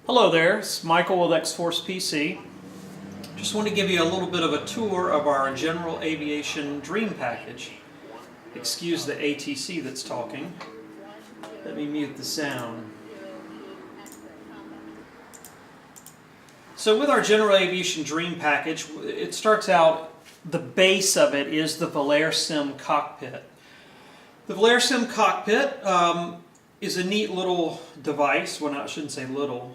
Hello there, it's Michael with XForcePC. Just want to give you a little bit of a tour of our General Aviation Dream Package. Excuse the ATC that's talking. Let me mute the sound. So with our General Aviation Dream Package, it starts out, the base of it is the ValerSim cockpit. The ValerSim cockpit is a neat little device. Well, I shouldn't say little.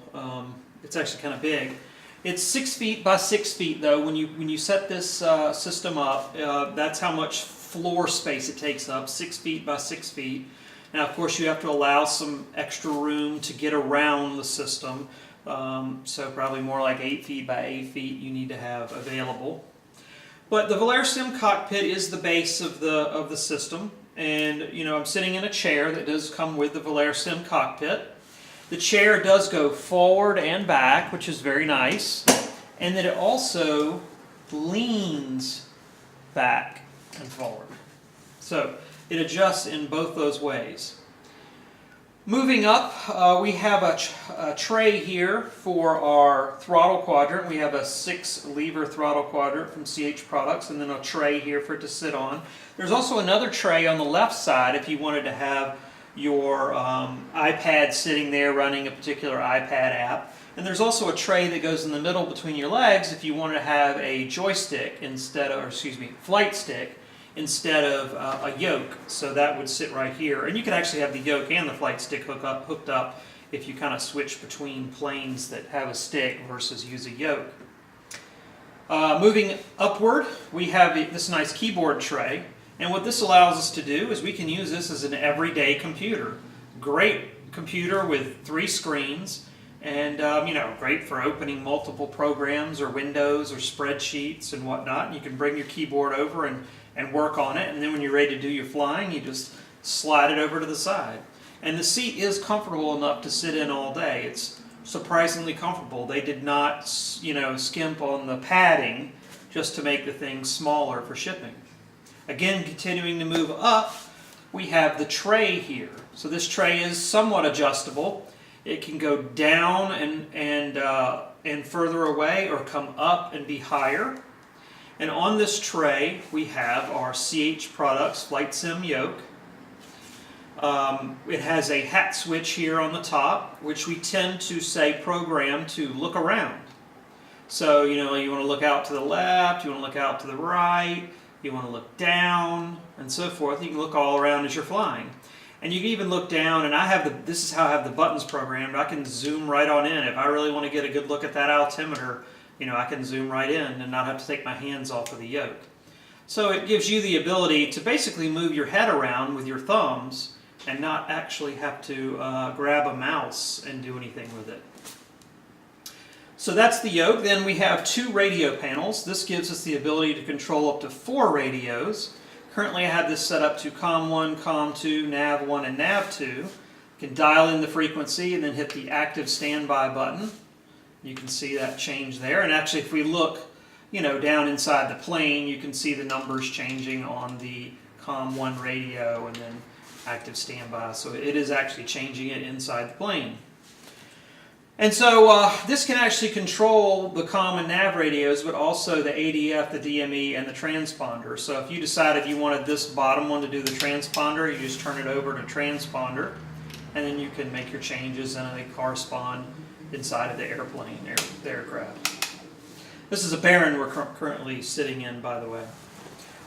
It's actually kind of big. It's 6 feet by 6 feet, though. When you set this system up, that's how much floor space it takes up. 6 feet by 6 feet. Now, of course, you have to allow some extra room to get around the system. So probably more like 8 feet by 8 feet you need to have available. But the ValerSim cockpit is the base of the system. And, you know, I'm sitting in a chair that does come with the ValerSim cockpit. The chair does go forward and back, which is very nice. And then it also leans back and forward. So it adjusts in both those ways. Moving up, we have a tray here for our throttle quadrant. We have a 6-lever throttle quadrant from CH Products, and then a tray here for it to sit on. There's also another tray on the left side if you wanted to have your iPad sitting there running a particular iPad app. And there's also a tray that goes in the middle between your legs if you wanted to have a joystick instead of, or excuse me, flight stick instead of a yoke. So that would sit right here. And you could actually have the yoke and the flight stick hooked up if you kind of switch between planes that have a stick versus use a yoke. Moving upward, we have this nice keyboard tray. And what this allows us to do is we can use this as an everyday computer. Great computer with 3 screens. And, you know, great for opening multiple programs or windows or spreadsheets and whatnot. And you can bring your keyboard over and work on it. And then when you're ready to do your flying, you just slide it over to the side. And the seat is comfortable enough to sit in all day. It's surprisingly comfortable. They did not, you know, skimp on the padding just to make the thing smaller for shipping. Again, continuing to move up, we have the tray here. So this tray is somewhat adjustable. It can go down and further away, or come up and be higher. And on this tray, we have our CH Products Flight Sim Yoke. It has a hat switch here on the top, which we tend to say program to look around. So, you know, you want to look out to the left, you want to look out to the right, you want to look down, and so forth. You can look all around as you're flying. And you can even look down, and this is how I have the buttons programmed. I can zoom right on in. If I really want to get a good look at that altimeter, you know, I can zoom right in and not have to take my hands off of the yoke. So it gives you the ability to basically move your head around with your thumbs and not actually have to grab a mouse and do anything with it. So that's the yoke. Then we have 2 radio panels. This gives us the ability to control up to 4 radios. Currently I have this set up to COM1, COM2, NAV1, and NAV2. You can dial in the frequency and then hit the active standby button. You can see that change there. And actually if we look, you know, down inside the plane, you can see the numbers changing on the COM1 radio and then active standby. So it is actually changing it inside the plane. And so this can actually control the COM and NAV radios, but also the ADF, the DME, and the transponder. So if you decided you wanted this bottom one to do the transponder, you just turn it over to transponder, and then you can make your changes and they correspond inside of the airplane, the aircraft. This is a Baron we're currently sitting in, by the way.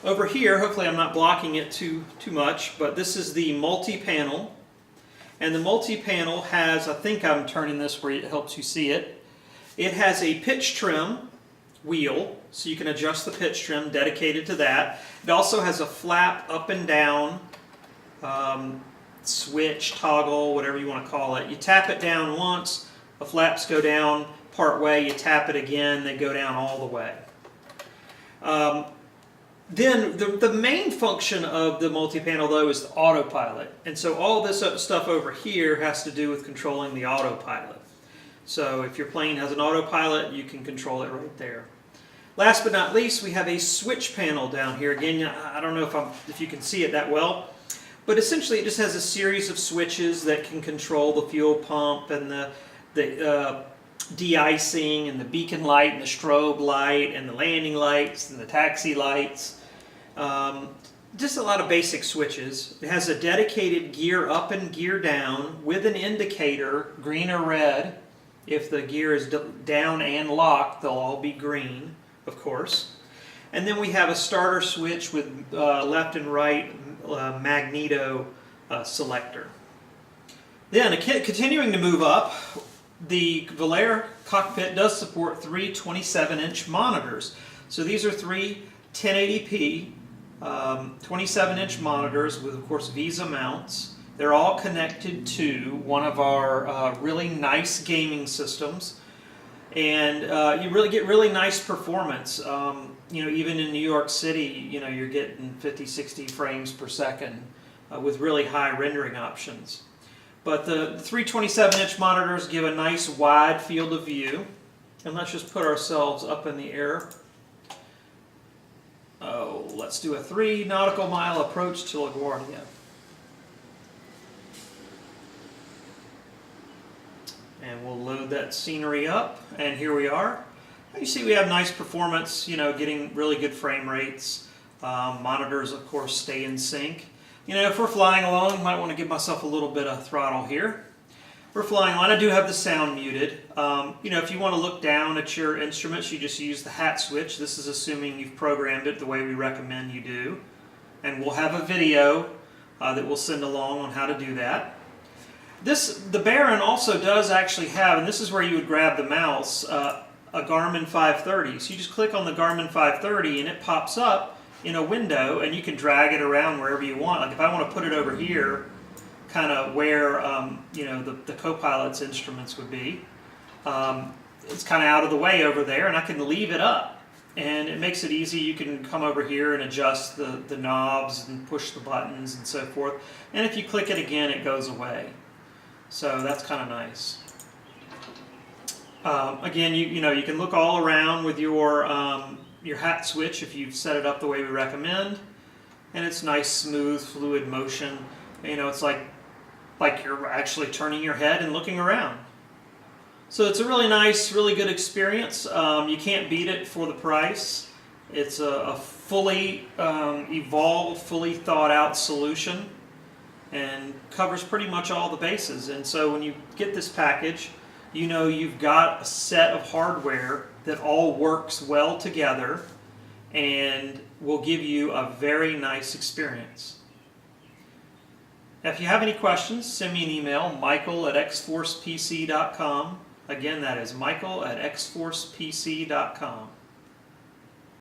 Over here, hopefully I'm not blocking it too much, but this is the multi-panel. And the multi-panel has, I think I'm turning this where it helps you see it. It has a pitch trim wheel, so you can adjust the pitch trim dedicated to that. It also has a flap up and down switch, toggle, whatever you want to call it. You tap it down once, the flaps go down part way, you tap it again, they go down all the way. Then the main function of the multi-panel, though, is the autopilot. And so all this stuff over here has to do with controlling the autopilot. So if your plane has an autopilot, you can control it right there. Last but not least, we have a switch panel down here. Again, I don't know if you can see it that well, but essentially it just has a series of switches that can control the fuel pump and the the de-icing and the beacon light and the strobe light and the landing lights and the taxi lights. Just a lot of basic switches. It has a dedicated gear up and gear down with an indicator, green or red. If the gear is down and locked, they'll all be green, of course. And then we have a starter switch with left and right magneto selector. Then, continuing to move up, the Velair cockpit does support 3 27-inch monitors. So these are 3 1080p 27-inch monitors with, of course, VESA mounts. They're all connected to one of our really nice gaming systems, and you really get really nice performance. Even in New York City, you're getting 50, 60 frames per second with really high rendering options. But the 3 27-inch monitors give a nice wide field of view. And let's just put ourselves up in the air. Let's do a 3 nautical mile approach to LaGuardia. And we'll load that scenery up, and here we are. You see we have nice performance, getting really good frame rates. Monitors, of course, stay in sync. If we're flying along, I might want to give myself a little bit of throttle here. We're flying along. I do have the sound muted. If you want to look down at your instruments, you just use the hat switch. This is assuming you've programmed it the way we recommend you do. And we'll have a video that we'll send along on how to do that. The Baron also does actually have, and this is where you would grab the mouse, a Garmin 530. So you just click on the Garmin 530 and it pops up in a window, and you can drag it around wherever you want. Like if I want to put it over here, kind of where the co-pilot's instruments would be, it's kind of out of the way over there, and I can leave it up, and it makes it easy. You can come over here and adjust the knobs and push the buttons and so forth, and if you click it again, it goes away. So that's kind of nice. Again, you can look all around with your hat switch if you've set it up the way we recommend, and it's nice, smooth, fluid motion. It's like you're actually turning your head and looking around. So it's a really nice, really good experience. You can't beat it for the price. It's a fully evolved, fully thought out solution, and covers pretty much all the bases. And so when you get this package, you've got a set of hardware that all works well together and will give you a very nice experience. If you have any questions, send me an email, michael@xforcepc.com. Again, that is michael@xforcepc.com.